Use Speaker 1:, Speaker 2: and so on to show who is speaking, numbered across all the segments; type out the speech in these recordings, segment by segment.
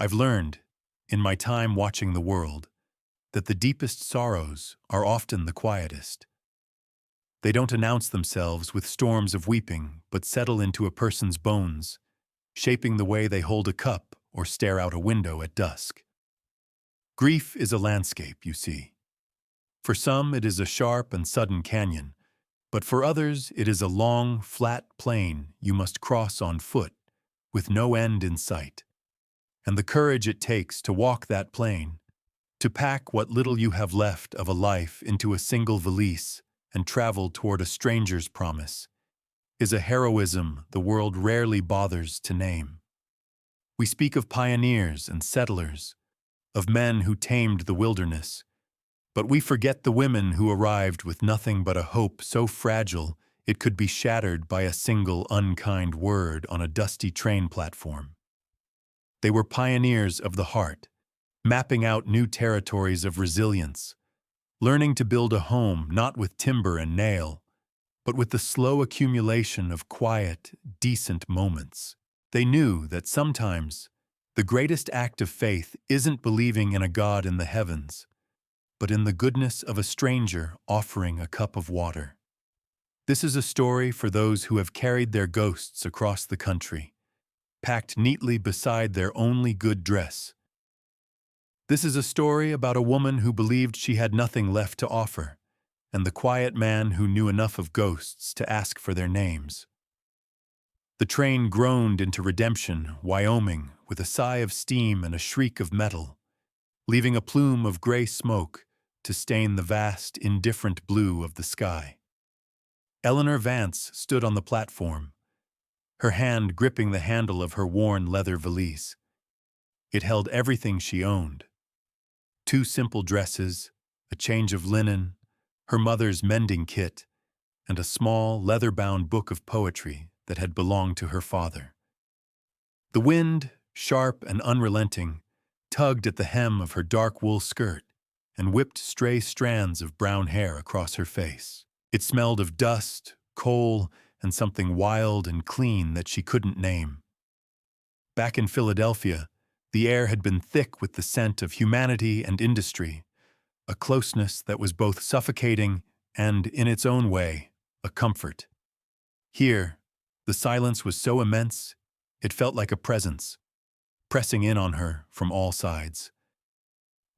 Speaker 1: I've learned, in my time watching the world, that the deepest sorrows are often the quietest. They don't announce themselves with storms of weeping, but settle into a person's bones, shaping the way they hold a cup or stare out a window at dusk. Grief is a landscape, you see. For some, it is a sharp and sudden canyon, but for others, it is a long, flat plain you must cross on foot, with no end in sight. And the courage it takes to walk that plain, to pack what little you have left of a life into a single valise and travel toward a stranger's promise, is a heroism the world rarely bothers to name. We speak of pioneers and settlers, of men who tamed the wilderness, but we forget the women who arrived with nothing but a hope so fragile it could be shattered by a single unkind word on a dusty train platform. They were pioneers of the heart, mapping out new territories of resilience, learning to build a home not with timber and nail, but with the slow accumulation of quiet, decent moments. They knew that sometimes the greatest act of faith isn't believing in a God in the heavens, but in the goodness of a stranger offering a cup of water. This is a story for those who have carried their ghosts across the country, packed neatly beside their only good dress. This is a story about a woman who believed she had nothing left to offer, and the quiet man who knew enough of ghosts to ask for their names. The train groaned into Redemption, Wyoming, with a sigh of steam and a shriek of metal, leaving a plume of gray smoke to stain the vast, indifferent blue of the sky. Eleanor Vance stood on the platform, her hand gripping the handle of her worn leather valise. It held everything she owned: 2 simple dresses, a change of linen, her mother's mending kit, and a small, leather-bound book of poetry that had belonged to her father. The wind, sharp and unrelenting, tugged at the hem of her dark wool skirt and whipped stray strands of brown hair across her face. It smelled of dust, coal, and something wild and clean that she couldn't name. Back in Philadelphia, the air had been thick with the scent of humanity and industry, a closeness that was both suffocating and, in its own way, a comfort. Here, the silence was so immense, it felt like a presence, pressing in on her from all sides.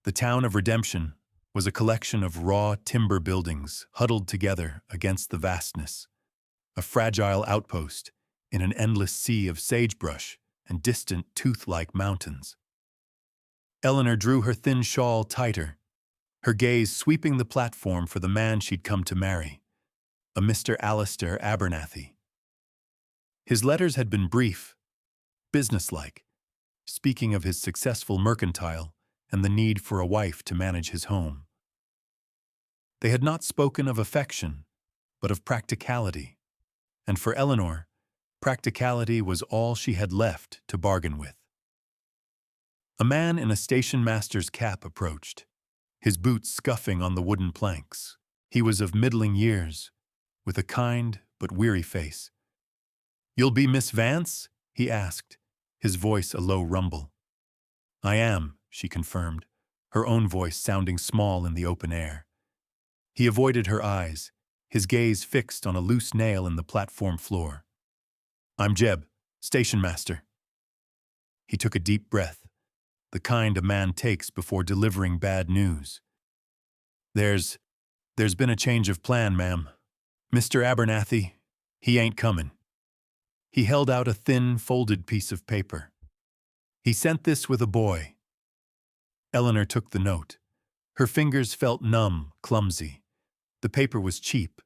Speaker 1: The town of Redemption was a collection of raw timber buildings huddled together against the vastness, a fragile outpost in an endless sea of sagebrush and distant tooth-like mountains. Eleanor drew her thin shawl tighter, her gaze sweeping the platform for the man she'd come to marry, a Mr. Alistair Abernathy. His letters had been brief, businesslike, speaking of his successful mercantile and the need for a wife to manage his home. They had not spoken of affection, but of practicality, and for Eleanor, practicality was all she had left to bargain with. A man in a station master's cap approached, his boots scuffing on the wooden planks. He was of middling years, with a kind but weary face. "You'll be Miss Vance?" he asked, his voice a low rumble. "I am," she confirmed, her own voice sounding small in the open air. He avoided her eyes, his gaze fixed on a loose nail in the platform floor. "I'm Jeb, station master." He took a deep breath, the kind a man takes before delivering bad news. There's been a change of plan, ma'am. Mr. Abernathy, he ain't comin'." He held out a thin, folded piece of paper. "He sent this with a boy." Eleanor took the note. Her fingers felt numb, clumsy. The paper was cheap,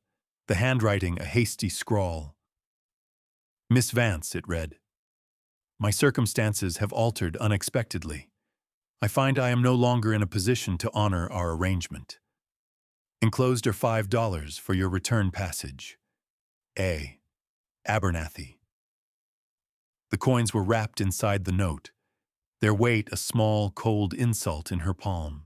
Speaker 1: the handwriting a hasty scrawl. "Miss Vance," it read. "My circumstances have altered unexpectedly. I find I am no longer in a position to honor our arrangement. Enclosed are $5 for your return passage. A. Abernathy." The coins were wrapped inside the note, their weight a small, cold insult in her palm.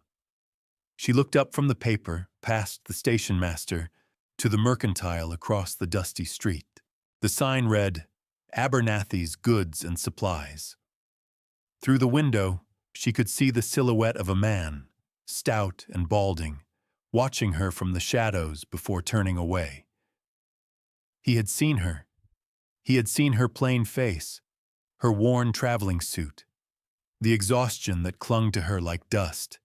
Speaker 1: She looked up from the paper, past the station master, to the mercantile across the dusty street. The sign read, "Abernathy's Goods and Supplies." Through the window, she could see the silhouette of a man, stout and balding, watching her from the shadows before turning away. He had seen her. He had seen her plain face, her worn traveling suit, the exhaustion that clung to her like dust,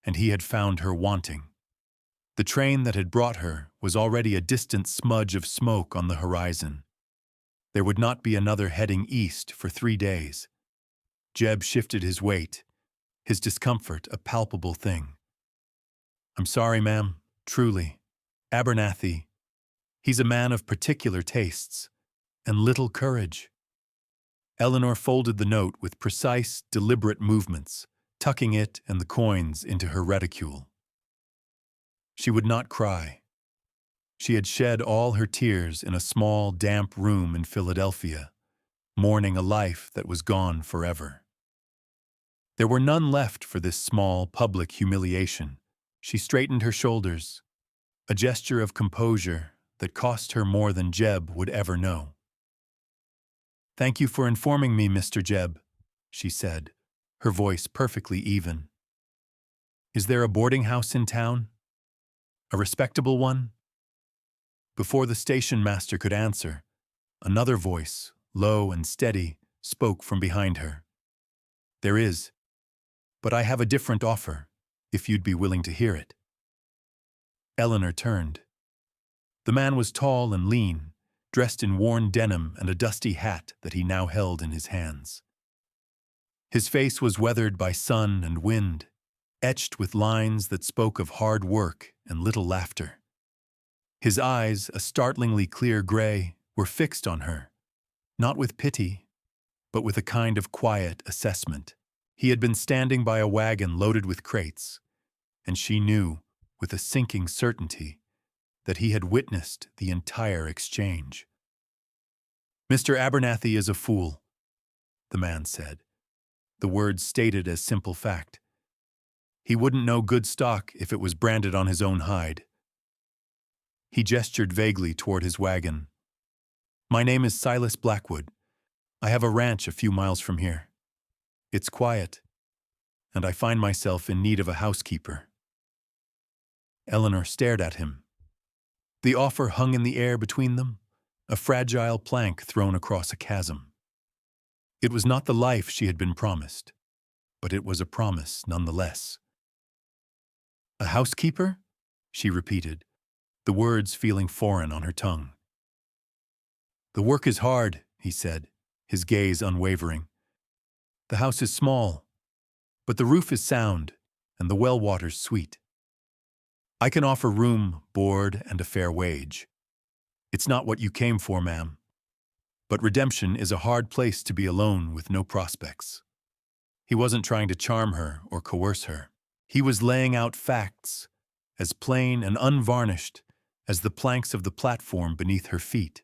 Speaker 1: and he had found her wanting. The train that had brought her was already a distant smudge of smoke on the horizon. There would not be another heading east for 3 days. Jeb shifted his weight, his discomfort a palpable thing. "I'm sorry, ma'am, truly. Abernathy, he's a man of particular tastes, and little courage." Eleanor folded the note with precise, deliberate movements, tucking it and the coins into her reticule. She would not cry. She had shed all her tears in a small, damp room in Philadelphia, mourning a life that was gone forever. There were none left for this small, public humiliation. She straightened her shoulders, a gesture of composure that cost her more than Jeb would ever know. "Thank you for informing me, Mr. Jeb," she said, her voice perfectly even. "Is there a boarding house in town? A respectable one?" Before the station master could answer, another voice, low and steady, spoke from behind her. "There is, but I have a different offer, if you'd be willing to hear it." Eleanor turned. The man was tall and lean, dressed in worn denim and a dusty hat that he now held in his hands. His face was weathered by sun and wind, etched with lines that spoke of hard work and little laughter. His eyes, a startlingly clear gray, were fixed on her, not with pity, but with a kind of quiet assessment. He had been standing by a wagon loaded with crates, and she knew, with a sinking certainty, that he had witnessed the entire exchange. "Mr. Abernathy is a fool," the man said, the words stated as simple fact. "He wouldn't know good stock if it was branded on his own hide." He gestured vaguely toward his wagon. "My name is Silas Blackwood. I have a ranch a few miles from here. It's quiet, and I find myself in need of a housekeeper." Eleanor stared at him. The offer hung in the air between them, a fragile plank thrown across a chasm. It was not the life she had been promised, but it was a promise nonetheless. "A housekeeper?" she repeated, the words feeling foreign on her tongue. "The work is hard," he said, his gaze unwavering. "The house is small, but the roof is sound and the well water's sweet. I can offer room, board, and a fair wage. It's not what you came for, ma'am. But redemption is a hard place to be alone with no prospects." He wasn't trying to charm her or coerce her. He was laying out facts, as plain and unvarnished as the planks of the platform beneath her feet.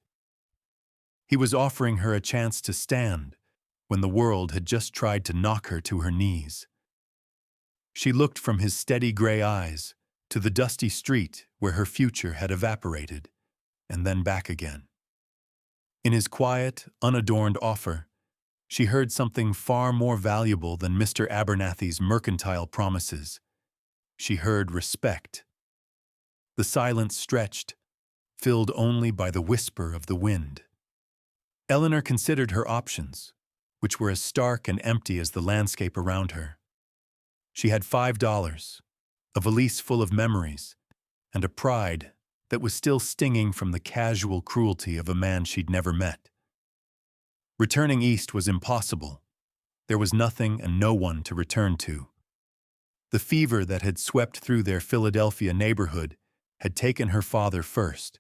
Speaker 1: He was offering her a chance to stand when the world had just tried to knock her to her knees. She looked from his steady gray eyes to the dusty street where her future had evaporated, and then back again. In his quiet, unadorned offer, she heard something far more valuable than Mr. Abernathy's mercantile promises. She heard respect. The silence stretched, filled only by the whisper of the wind. Eleanor considered her options, which were as stark and empty as the landscape around her. She had $5, a valise full of memories, and a pride that was still stinging from the casual cruelty of a man she'd never met. Returning east was impossible. There was nothing and no one to return to. The fever that had swept through their Philadelphia neighborhood had taken her father first,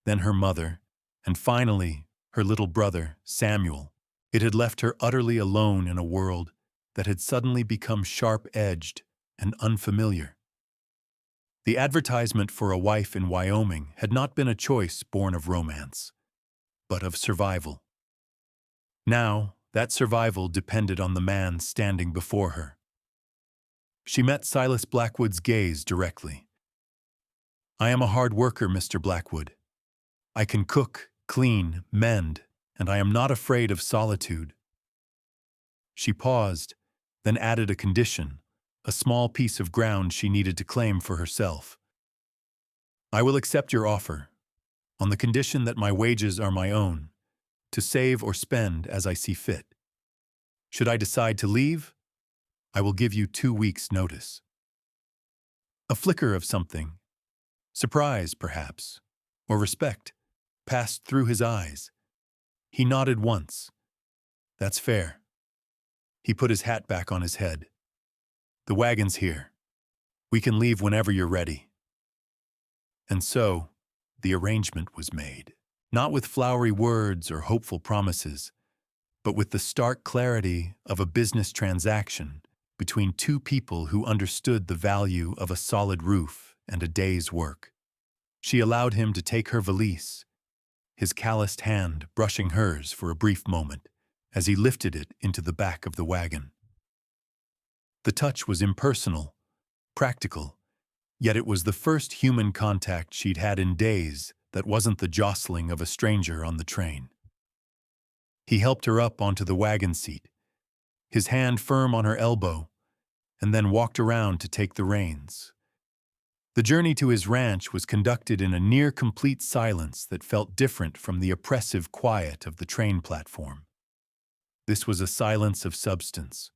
Speaker 1: then her mother, and finally her little brother, Samuel. It had left her utterly alone in a world that had suddenly become sharp-edged and unfamiliar. The advertisement for a wife in Wyoming had not been a choice born of romance, but of survival. Now, that survival depended on the man standing before her. She met Silas Blackwood's gaze directly. "I am a hard worker, Mr. Blackwood. I can cook, clean, mend, and I am not afraid of solitude." She paused, then added a condition, a small piece of ground she needed to claim for herself. "I will accept your offer, on the condition that my wages are my own, to save or spend as I see fit. Should I decide to leave, I will give you 2 weeks' notice." A flicker of something, surprise perhaps, or respect, passed through his eyes. He nodded once. "That's fair." He put his hat back on his head. "The wagon's here. We can leave whenever you're ready." And so, the arrangement was made, not with flowery words or hopeful promises, but with the stark clarity of a business transaction between two people who understood the value of a solid roof and a day's work. She allowed him to take her valise, his calloused hand brushing hers for a brief moment as he lifted it into the back of the wagon. The touch was impersonal, practical, yet it was the first human contact she'd had in days that wasn't the jostling of a stranger on the train. He helped her up onto the wagon seat, his hand firm on her elbow, and then walked around to take the reins. The journey to his ranch was conducted in a near-complete silence that felt different from the oppressive quiet of the train platform. This was a silence of substance,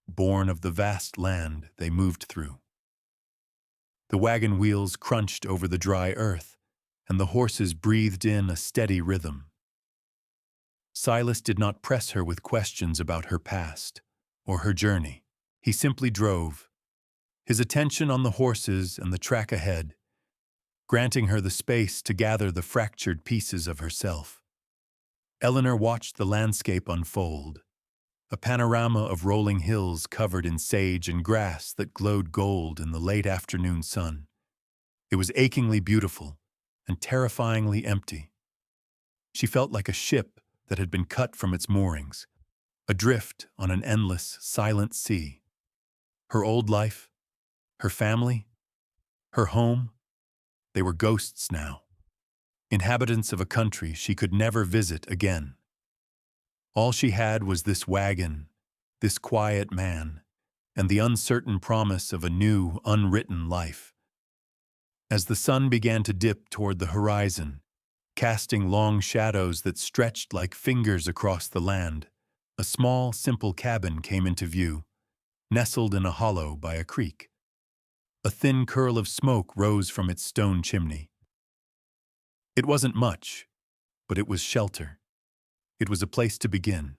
Speaker 1: born of the vast land they moved through. The wagon wheels crunched over the dry earth, and the horses breathed in a steady rhythm. Silas did not press her with questions about her past or her journey. He simply drove, his attention on the horses and the track ahead, granting her the space to gather the fractured pieces of herself. Eleanor watched the landscape unfold, a panorama of rolling hills covered in sage and grass that glowed gold in the late afternoon sun. It was achingly beautiful and terrifyingly empty. She felt like a ship that had been cut from its moorings, adrift on an endless, silent sea. Her old life, her family, her home, they were ghosts now, inhabitants of a country she could never visit again. All she had was this wagon, this quiet man, and the uncertain promise of a new, unwritten life. As the sun began to dip toward the horizon, casting long shadows that stretched like fingers across the land, a small, simple cabin came into view, nestled in a hollow by a creek. A thin curl of smoke rose from its stone chimney. It wasn't much, but it was shelter. It was a place to begin.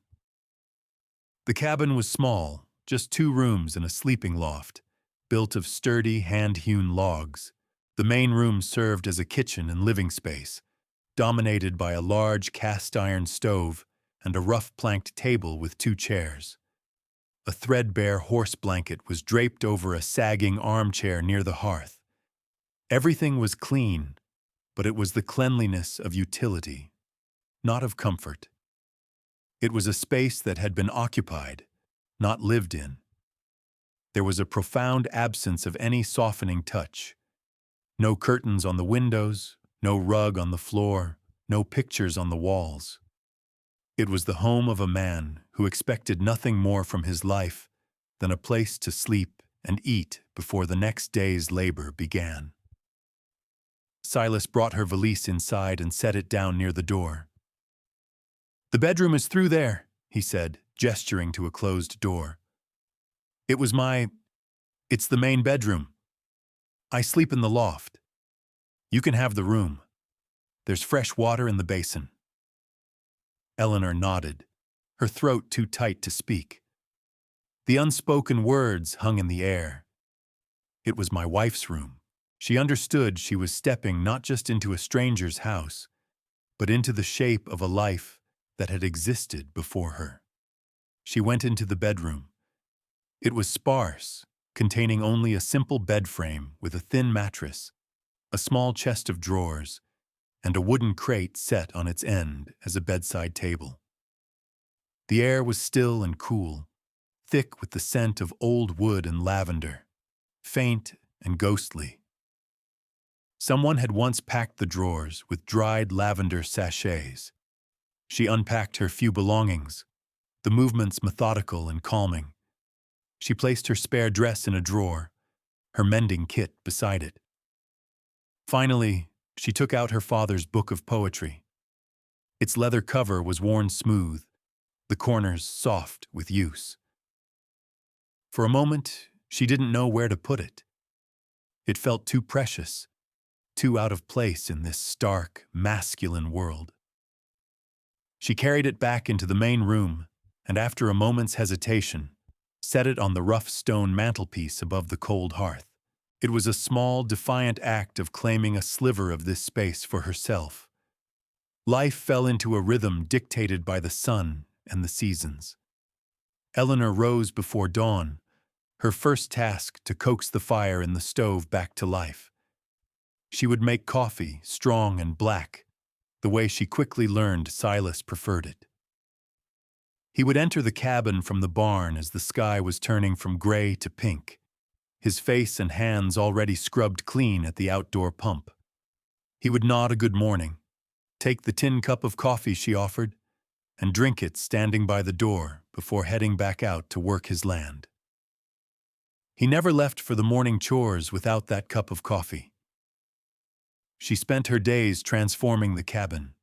Speaker 1: The cabin was small, just 2 rooms and a sleeping loft, built of sturdy, hand-hewn logs. The main room served as a kitchen and living space, dominated by a large cast-iron stove and a rough-planked table with 2 chairs. A threadbare horse blanket was draped over a sagging armchair near the hearth. Everything was clean, but it was the cleanliness of utility, not of comfort. It was a space that had been occupied, not lived in. There was a profound absence of any softening touch. No curtains on the windows, no rug on the floor, no pictures on the walls. It was the home of a man who expected nothing more from his life than a place to sleep and eat before the next day's labor began. Silas brought her valise inside and set it down near the door. "The bedroom is through there," he said, gesturing to a closed door. It's the main bedroom. I sleep in the loft. You can have the room. There's fresh water in the basin." Eleanor nodded, her throat too tight to speak. The unspoken words hung in the air. It was my wife's room. She understood she was stepping not just into a stranger's house, but into the shape of a life that had existed before her. She went into the bedroom. It was sparse, containing only a simple bed frame with a thin mattress, a small chest of drawers, and a wooden crate set on its end as a bedside table. The air was still and cool, thick with the scent of old wood and lavender, faint and ghostly. Someone had once packed the drawers with dried lavender sachets. She unpacked her few belongings, the movements methodical and calming. She placed her spare dress in a drawer, her mending kit beside it. Finally, she took out her father's book of poetry. Its leather cover was worn smooth, the corners soft with use. For a moment, she didn't know where to put it. It felt too precious, too out of place in this stark, masculine world. She carried it back into the main room, and after a moment's hesitation, set it on the rough stone mantelpiece above the cold hearth. It was a small, defiant act of claiming a sliver of this space for herself. Life fell into a rhythm dictated by the sun and the seasons. Eleanor rose before dawn, her first task to coax the fire in the stove back to life. She would make coffee, strong and black, the way she quickly learned Silas preferred it. He would enter the cabin from the barn as the sky was turning from gray to pink, his face and hands already scrubbed clean at the outdoor pump. He would nod a good morning, take the tin cup of coffee she offered, and drink it standing by the door before heading back out to work his land. He never left for the morning chores without that cup of coffee. She spent her days transforming the cabin.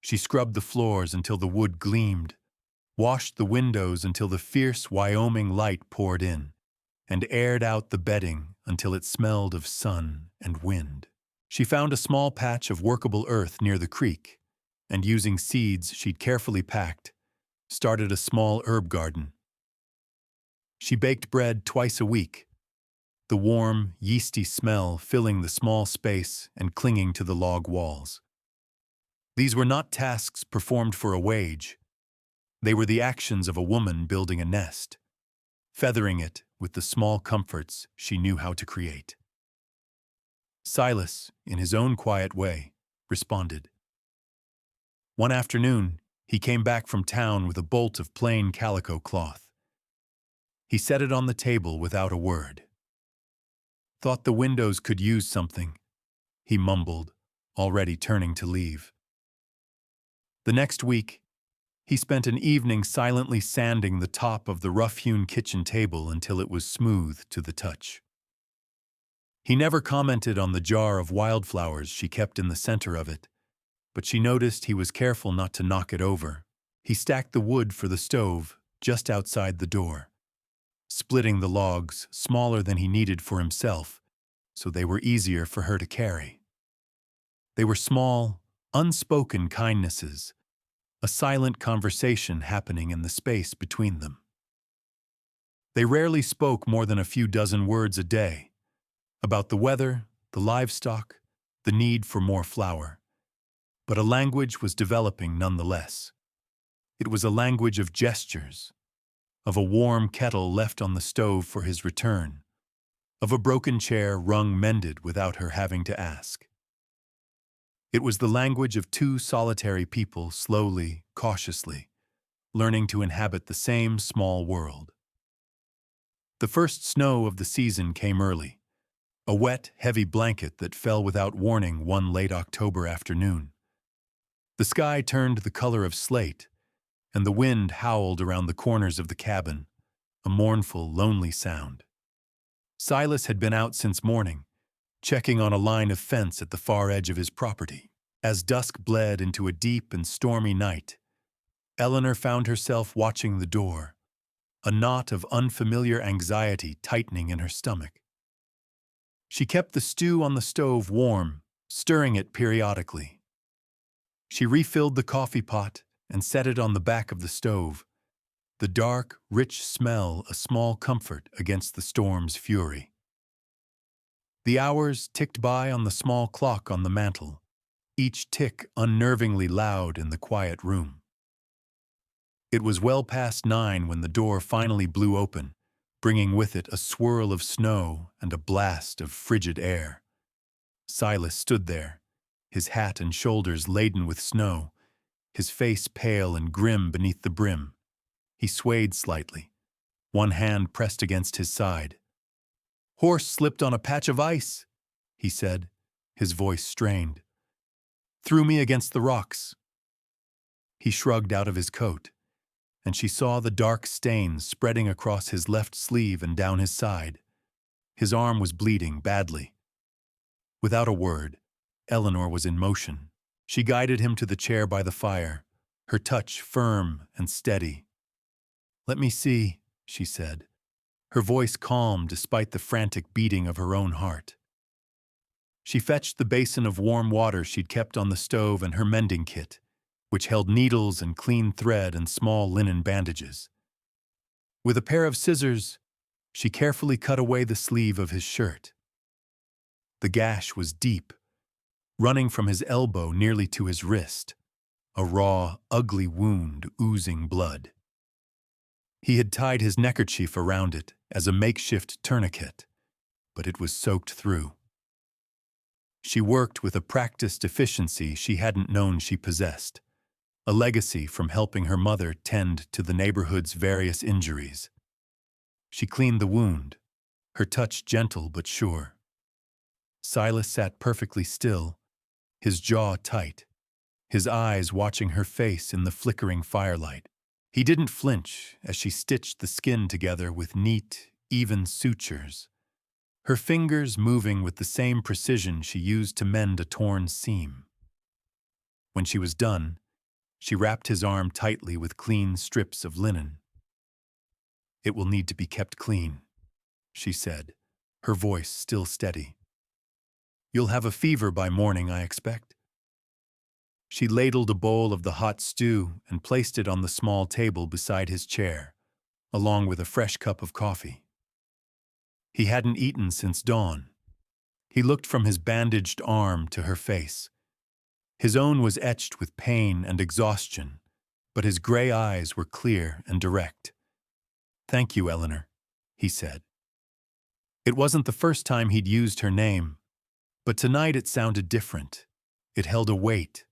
Speaker 1: She scrubbed the floors until the wood gleamed, washed the windows until the fierce Wyoming light poured in, and aired out the bedding until it smelled of sun and wind. She found a small patch of workable earth near the creek, and using seeds she'd carefully packed, started a small herb garden. She baked bread twice a week, the warm, yeasty smell filling the small space and clinging to the log walls. These were not tasks performed for a wage. They were the actions of a woman building a nest, feathering it with the small comforts she knew how to create. Silas, in his own quiet way, responded. One afternoon, he came back from town with a bolt of plain calico cloth. He set it on the table without a word. "Thought the windows could use something," he mumbled, already turning to leave. The next week, he spent an evening silently sanding the top of the rough-hewn kitchen table until it was smooth to the touch. He never commented on the jar of wildflowers she kept in the center of it, but she noticed he was careful not to knock it over. He stacked the wood for the stove just outside the door, splitting the logs smaller than he needed for himself, so they were easier for her to carry. They were small, unspoken kindnesses, a silent conversation happening in the space between them. They rarely spoke more than a few dozen words a day, about the weather, the livestock, the need for more flour. But a language was developing nonetheless. It was a language of gestures, of a warm kettle left on the stove for his return, of a broken chair wrung mended without her having to ask. It was the language of two solitary people slowly, cautiously, learning to inhabit the same small world. The first snow of the season came early, a wet, heavy blanket that fell without warning one late October afternoon. The sky turned the color of slate, and the wind howled around the corners of the cabin, a mournful, lonely sound. Silas had been out since morning, checking on a line of fence at the far edge of his property. As dusk bled into a deep and stormy night, Eleanor found herself watching the door, a knot of unfamiliar anxiety tightening in her stomach. She kept the stew on the stove warm, stirring it periodically. She refilled the coffee pot and set it on the back of the stove, the dark, rich smell a small comfort against the storm's fury. The hours ticked by on the small clock on the mantel, each tick unnervingly loud in the quiet room. It was well past 9 when the door finally blew open, bringing with it a swirl of snow and a blast of frigid air. Silas stood there, his hat and shoulders laden with snow, his face pale and grim beneath the brim. He swayed slightly, one hand pressed against his side. "Horse slipped on a patch of ice," he said, his voice strained. "Threw me against the rocks." He shrugged out of his coat. and she saw the dark stains spreading across his left sleeve and down his side. His arm was bleeding badly. Without a word, Eleanor was in motion. She guided him to the chair by the fire, her touch firm and steady. "Let me see," she said, her voice calm despite the frantic beating of her own heart. She fetched the basin of warm water she'd kept on the stove and her mending kit, which held needles and clean thread and small linen bandages. With a pair of scissors, she carefully cut away the sleeve of his shirt. The gash was deep, running from his elbow nearly to his wrist, a raw, ugly wound oozing blood. He had tied his neckerchief around it as a makeshift tourniquet, but it was soaked through. She worked with a practiced efficiency she hadn't known she possessed, a legacy from helping her mother tend to the neighborhood's various injuries. She cleaned the wound, her touch gentle but sure. Silas sat perfectly still, his jaw tight, his eyes watching her face in the flickering firelight. He didn't flinch as she stitched the skin together with neat, even sutures, her fingers moving with the same precision she used to mend a torn seam. When she was done, she wrapped his arm tightly with clean strips of linen. "It will need to be kept clean," she said, her voice still steady. "You'll have a fever by morning, I expect." She ladled a bowl of the hot stew and placed it on the small table beside his chair, along with a fresh cup of coffee. He hadn't eaten since dawn. He looked from his bandaged arm to her face. His own was etched with pain and exhaustion, but his gray eyes were clear and direct. "Thank you, Eleanor," he said. It wasn't the first time he'd used her name, but tonight it sounded different. It held a weight,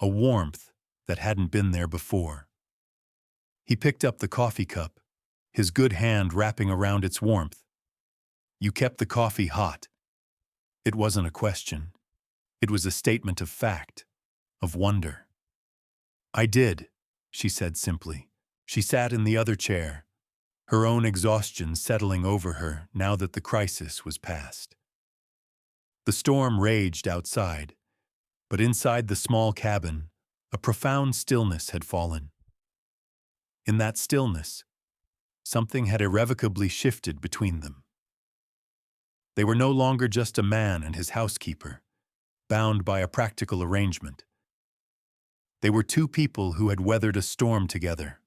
Speaker 1: a warmth that hadn't been there before. He picked up the coffee cup, his good hand wrapping around its warmth. "You kept the coffee hot." It wasn't a question. It was a statement of fact, of wonder. "I did," she said simply. She sat in the other chair, her own exhaustion settling over her now that the crisis was past. The storm raged outside, but inside the small cabin, a profound stillness had fallen. In that stillness, something had irrevocably shifted between them. They were no longer just a man and his housekeeper, bound by a practical arrangement. They were two people who had weathered a storm together,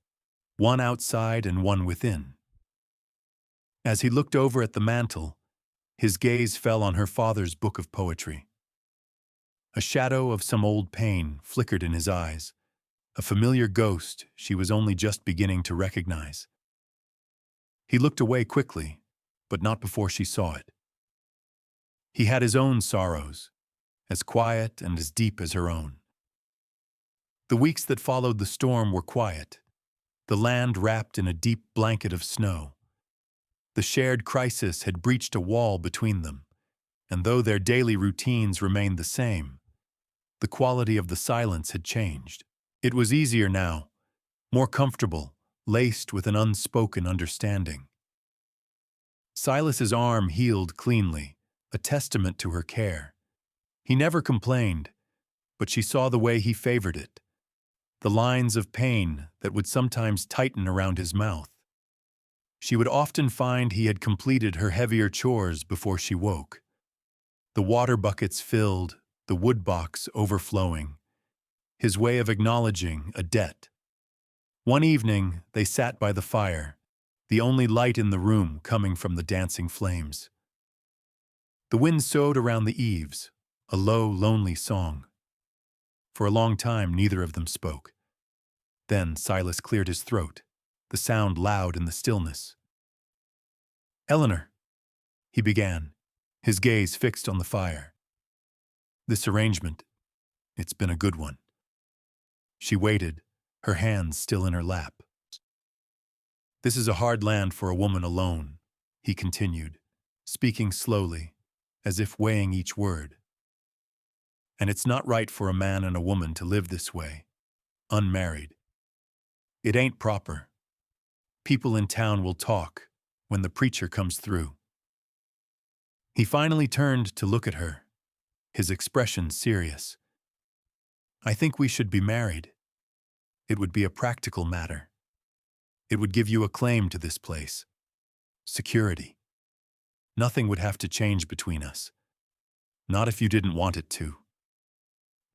Speaker 1: one outside and one within. As he looked over at the mantel, his gaze fell on her father's book of poetry. A shadow of some old pain flickered in his eyes, a familiar ghost she was only just beginning to recognize. He looked away quickly, but not before she saw it. He had his own sorrows, as quiet and as deep as her own. The weeks that followed the storm were quiet, the land wrapped in a deep blanket of snow. The shared crisis had breached a wall between them, and though their daily routines remained the same, the quality of the silence had changed. It was easier now, more comfortable, laced with an unspoken understanding. Silas's arm healed cleanly, a testament to her care. He never complained, but she saw the way he favored it, the lines of pain that would sometimes tighten around his mouth. She would often find he had completed her heavier chores before she woke. The water buckets filled, the wood box overflowing, his way of acknowledging a debt. One evening, they sat by the fire, the only light in the room coming from the dancing flames. The wind soughed around the eaves, a low, lonely song. For a long time, neither of them spoke. Then Silas cleared his throat, the sound loud in the stillness. "Eleanor," he began, his gaze fixed on the fire. "This arrangement, it's been a good one." She waited, her hands still in her lap. "This is a hard land for a woman alone," he continued, speaking slowly, as if weighing each word. "And it's not right for a man and a woman to live this way, unmarried. It ain't proper. People in town will talk when the preacher comes through. He finally turned to look at her, his expression serious. I think we should be married. It would be a practical matter. It would give you a claim to this place. Security. Nothing would have to change between us. Not if you didn't want it to.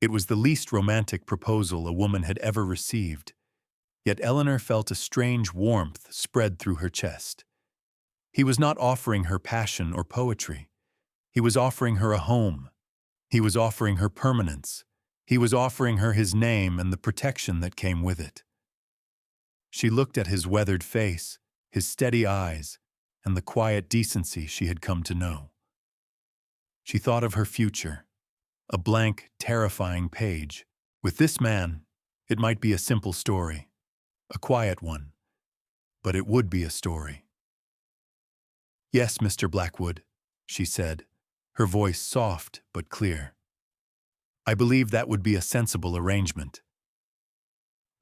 Speaker 1: It was the least romantic proposal a woman had ever received, yet Eleanor felt a strange warmth spread through her chest. He was not offering her passion or poetry. He was offering her a home. He was offering her permanence. He was offering her his name and the protection that came with it. She looked at his weathered face, his steady eyes, and the quiet decency she had come to know. She thought of her future, a blank, terrifying page. With this man, it might be a simple story, a quiet one, but it would be a story. Yes, Mr. Blackwood, she said, her voice soft but clear. I believe that would be a sensible arrangement.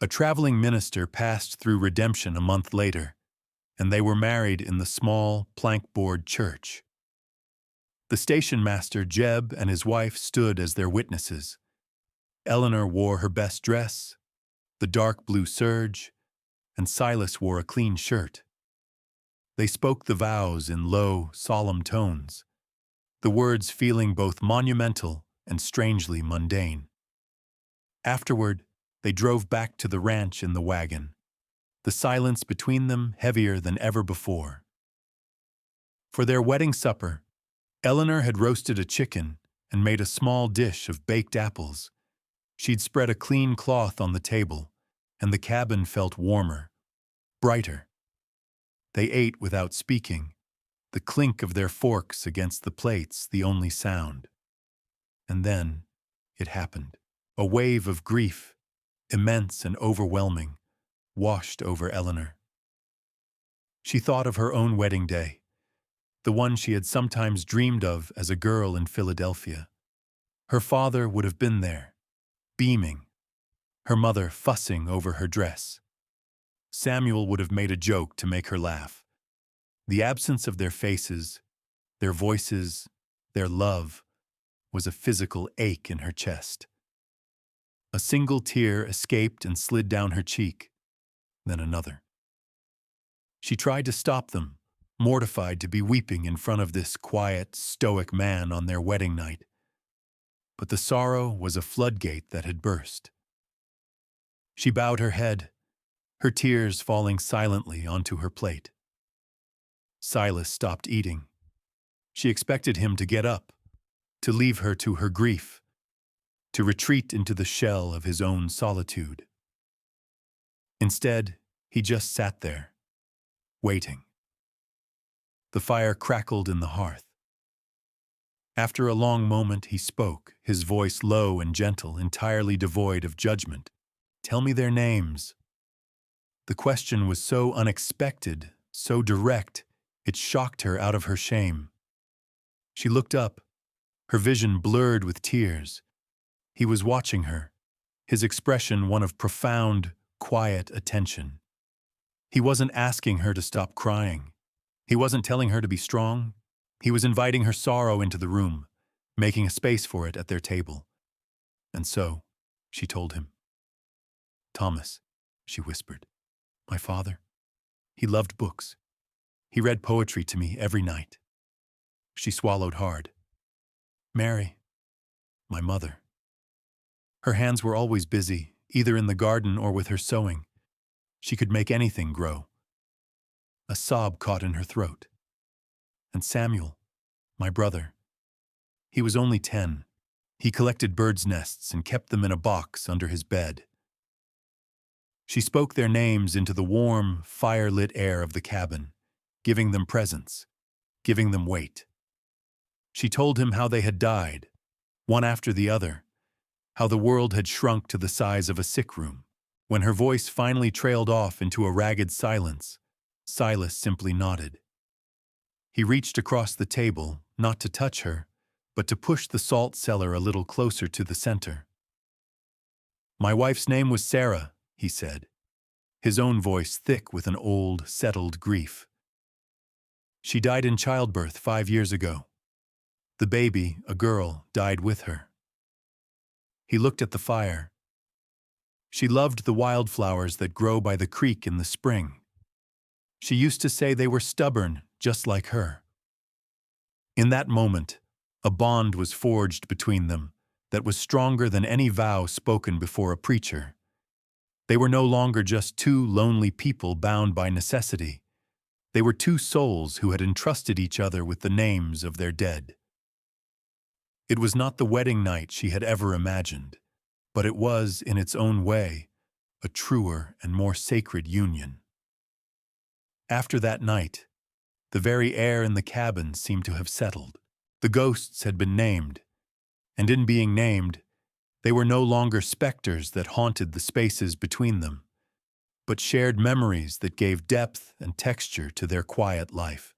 Speaker 1: A traveling minister passed through Redemption a month later, and they were married in the small, plank-board church. The station master, Jeb, and his wife stood as their witnesses. Eleanor wore her best dress, the dark blue serge, and Silas wore a clean shirt. They spoke the vows in low, solemn tones, the words feeling both monumental and strangely mundane. Afterward, they drove back to the ranch in the wagon, the silence between them heavier than ever before. For their wedding supper, Eleanor had roasted a chicken and made a small dish of baked apples. She'd spread a clean cloth on the table, and the cabin felt warmer, brighter. They ate without speaking, the clink of their forks against the plates the only sound. And then it happened. A wave of grief, immense and overwhelming, washed over Eleanor. She thought of her own wedding day, the one she had sometimes dreamed of as a girl in Philadelphia. Her father would have been there, beaming, her mother fussing over her dress. Samuel would have made a joke to make her laugh. The absence of their faces, their voices, their love, was a physical ache in her chest. A single tear escaped and slid down her cheek, then another. She tried to stop them, mortified to be weeping in front of this quiet, stoic man on their wedding night. But the sorrow was a floodgate that had burst. She bowed her head, her tears falling silently onto her plate. Silas stopped eating. She expected him to get up, to leave her to her grief, to retreat into the shell of his own solitude. Instead, he just sat there, waiting. The fire crackled in the hearth. After a long moment, he spoke, his voice low and gentle, entirely devoid of judgment. Tell me their names. The question was so unexpected, so direct, it shocked her out of her shame. She looked up, her vision blurred with tears. He was watching her, his expression one of profound, quiet attention. He wasn't asking her to stop crying. He wasn't telling her to be strong. He was inviting her sorrow into the room, making a space for it at their table. And so, she told him. Thomas, she whispered, my father. He loved books. He read poetry to me every night. She swallowed hard. Mary, my mother. Her hands were always busy, either in the garden or with her sewing. She could make anything grow. A sob caught in her throat. And Samuel, my brother. He was only 10. He collected birds' nests and kept them in a box under his bed. She spoke their names into the warm, fire-lit air of the cabin, giving them presence, giving them weight. She told him how they had died, one after the other, how the world had shrunk to the size of a sick room. When her voice finally trailed off into a ragged silence, Silas simply nodded. He reached across the table, not to touch her, but to push the salt cellar a little closer to the center. My wife's name was Sarah, he said. his own voice thick with an old, settled grief. She died in childbirth 5 years ago. The baby, a girl, died with her. He looked at the fire. She loved the wildflowers that grow by the creek in the spring. She used to say they were stubborn, just like her. In that moment, a bond was forged between them that was stronger than any vow spoken before a preacher. They were no longer just two lonely people bound by necessity. They were two souls who had entrusted each other with the names of their dead. It was not the wedding night she had ever imagined, but it was, in its own way, a truer and more sacred union. After that night, the very air in the cabin seemed to have settled. The ghosts had been named, and in being named, they were no longer specters that haunted the spaces between them, but shared memories that gave depth and texture to their quiet life.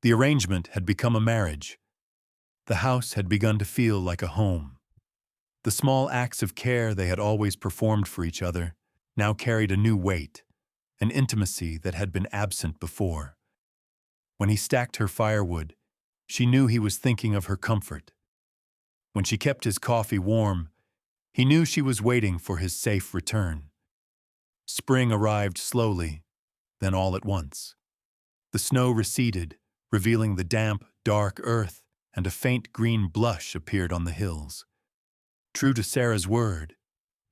Speaker 1: The arrangement had become a marriage. The house had begun to feel like a home. The small acts of care they had always performed for each other now carried a new weight, an intimacy that had been absent before. When he stacked her firewood, she knew he was thinking of her comfort. When she kept his coffee warm, he knew she was waiting for his safe return. Spring arrived slowly, then all at once. The snow receded, revealing the damp, dark earth, and a faint green blush appeared on the hills. True to Sarah's word,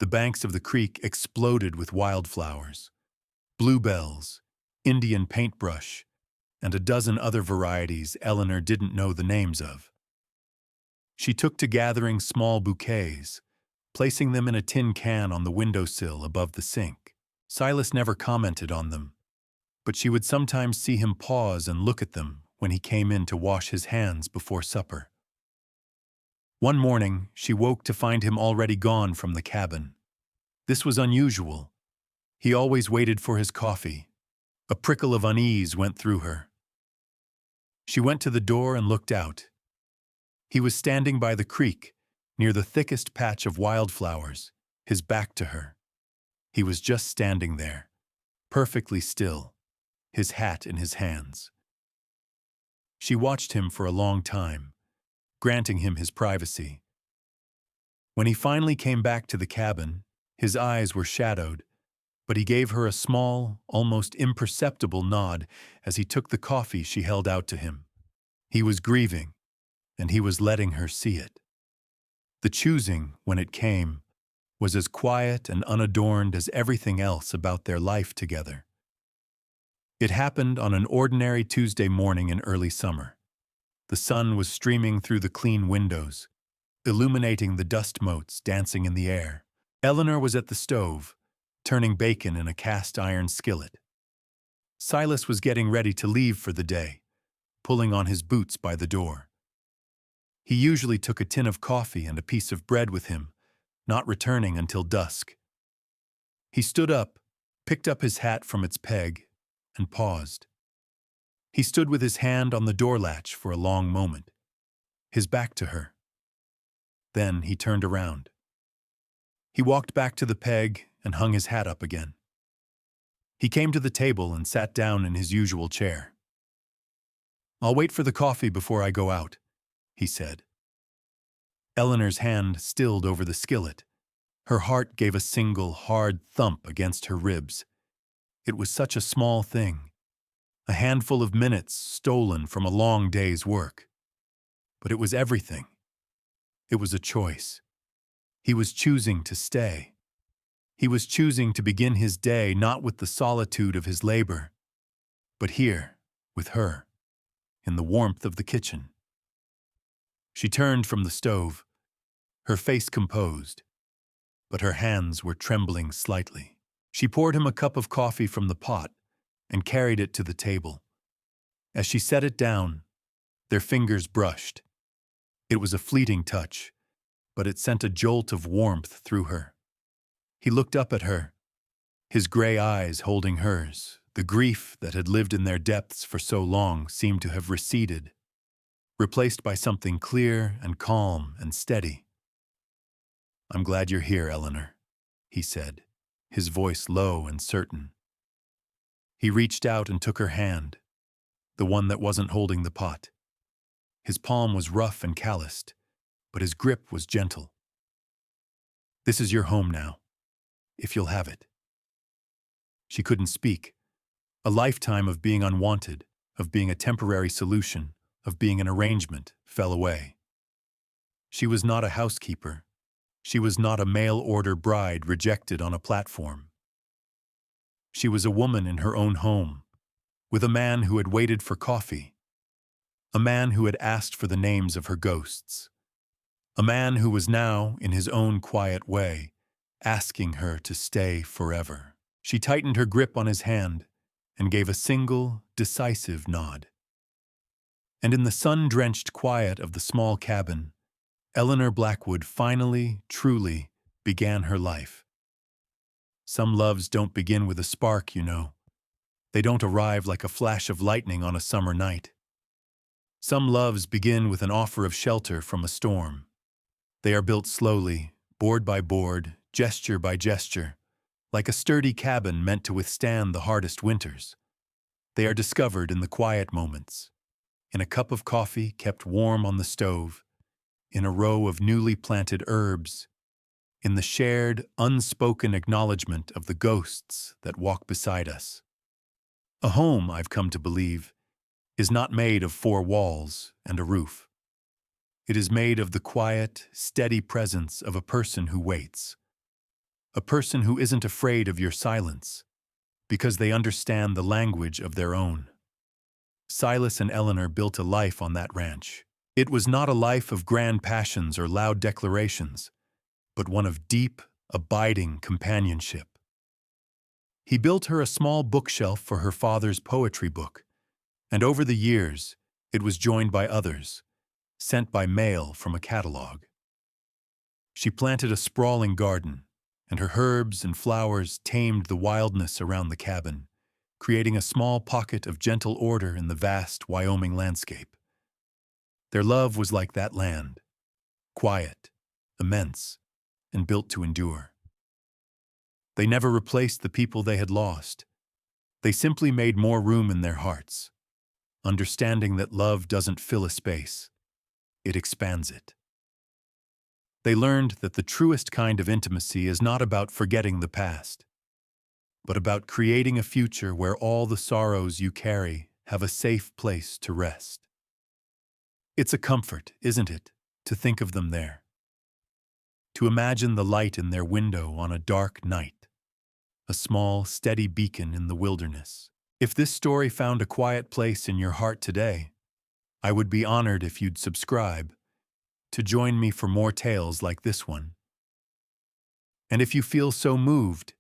Speaker 1: the banks of the creek exploded with wildflowers. Bluebells, Indian paintbrush, and a dozen other varieties Eleanor didn't know the names of. She took to gathering small bouquets, placing them in a tin can on the windowsill above the sink. Silas never commented on them, but she would sometimes see him pause and look at them when he came in to wash his hands before supper. One morning, she woke to find him already gone from the cabin. This was unusual. He always waited for his coffee. A prickle of unease went through her. She went to the door and looked out. He was standing by the creek, near the thickest patch of wildflowers, his back to her. He was just standing there, perfectly still, his hat in his hands. She watched him for a long time, granting him his privacy. When he finally came back to the cabin, his eyes were shadowed, but he gave her a small, almost imperceptible nod as he took the coffee she held out to him. He was grieving, and he was letting her see it. The choosing, when it came, was as quiet and unadorned as everything else about their life together. It happened on an ordinary Tuesday morning in early summer. The sun was streaming through the clean windows, illuminating the dust motes dancing in the air. Eleanor was at the stove, turning bacon in a cast-iron skillet. Silas was getting ready to leave for the day, pulling on his boots by the door. He usually took a tin of coffee and a piece of bread with him, not returning until dusk. He stood up, picked up his hat from its peg, and paused. He stood with his hand on the door latch for a long moment, his back to her. Then he turned around. He walked back to the peg and hung his hat up again. He came to the table and sat down in his usual chair. "I'll wait for the coffee before I go out," he said. Eleanor's hand stilled over the skillet. Her heart gave a single, hard thump against her ribs. It was such a small thing, a handful of minutes stolen from a long day's work. But it was everything. It was a choice. He was choosing to stay. He was choosing to begin his day not with the solitude of his labor, but here, with her, in the warmth of the kitchen. She turned from the stove, her face composed, but her hands were trembling slightly. She poured him a cup of coffee from the pot and carried it to the table. As she set it down, their fingers brushed. It was a fleeting touch, but it sent a jolt of warmth through her. He looked up at her, his gray eyes holding hers. The grief that had lived in their depths for so long seemed to have receded, replaced by something clear and calm and steady. "I'm glad you're here, Eleanor," he said. his voice low and certain. He reached out and took her hand, the one that wasn't holding the pot. His palm was rough and calloused, but his grip was gentle. "This is your home now, if you'll have it." She couldn't speak. A lifetime of being unwanted, of being a temporary solution, of being an arrangement, fell away. She was not a housekeeper. She was not a mail-order bride rejected on a platform. She was a woman in her own home, with a man who had waited for coffee, a man who had asked for the names of her ghosts, a man who was now, in his own quiet way, asking her to stay forever. She tightened her grip on his hand and gave a single, decisive nod. And in the sun-drenched quiet of the small cabin, Eleanor Blackwood finally, truly, began her life. Some loves don't begin with a spark, you know. They don't arrive like a flash of lightning on a summer night. Some loves begin with an offer of shelter from a storm. They are built slowly, board by board, gesture by gesture, like a sturdy cabin meant to withstand the hardest winters. They are discovered in the quiet moments, in a cup of coffee kept warm on the stove, in a row of newly planted herbs, in the shared, unspoken acknowledgement of the ghosts that walk beside us. A home, I've come to believe, is not made of four walls and a roof. It is made of the quiet, steady presence of a person who waits. A person who isn't afraid of your silence, because they understand the language of their own. Silas and Eleanor built a life on that ranch. It was not a life of grand passions or loud declarations, but one of deep, abiding companionship. He built her a small bookshelf for her father's poetry book, and over the years, it was joined by others, sent by mail from a catalog. She planted a sprawling garden, and her herbs and flowers tamed the wildness around the cabin, creating a small pocket of gentle order in the vast Wyoming landscape. Their love was like that land, quiet, immense, and built to endure. They never replaced the people they had lost. They simply made more room in their hearts, understanding that love doesn't fill a space, it expands it. They learned that the truest kind of intimacy is not about forgetting the past, but about creating a future where all the sorrows you carry have a safe place to rest. It's a comfort, isn't it, to think of them there? To imagine the light in their window on a dark night, a small, steady beacon in the wilderness. If this story found a quiet place in your heart today, I would be honored if you'd subscribe to join me for more tales like this one. And if you feel so moved,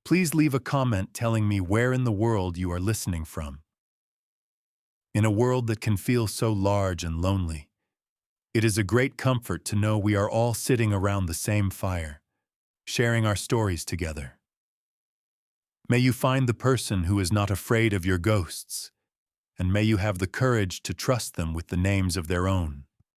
Speaker 1: please leave a comment telling me where in the world you are listening from. In a world that can feel so large and lonely, it is a great comfort to know we are all sitting around the same fire, sharing our stories together. May you find the person who is not afraid of your ghosts, and may you have the courage to trust them with the names of their own.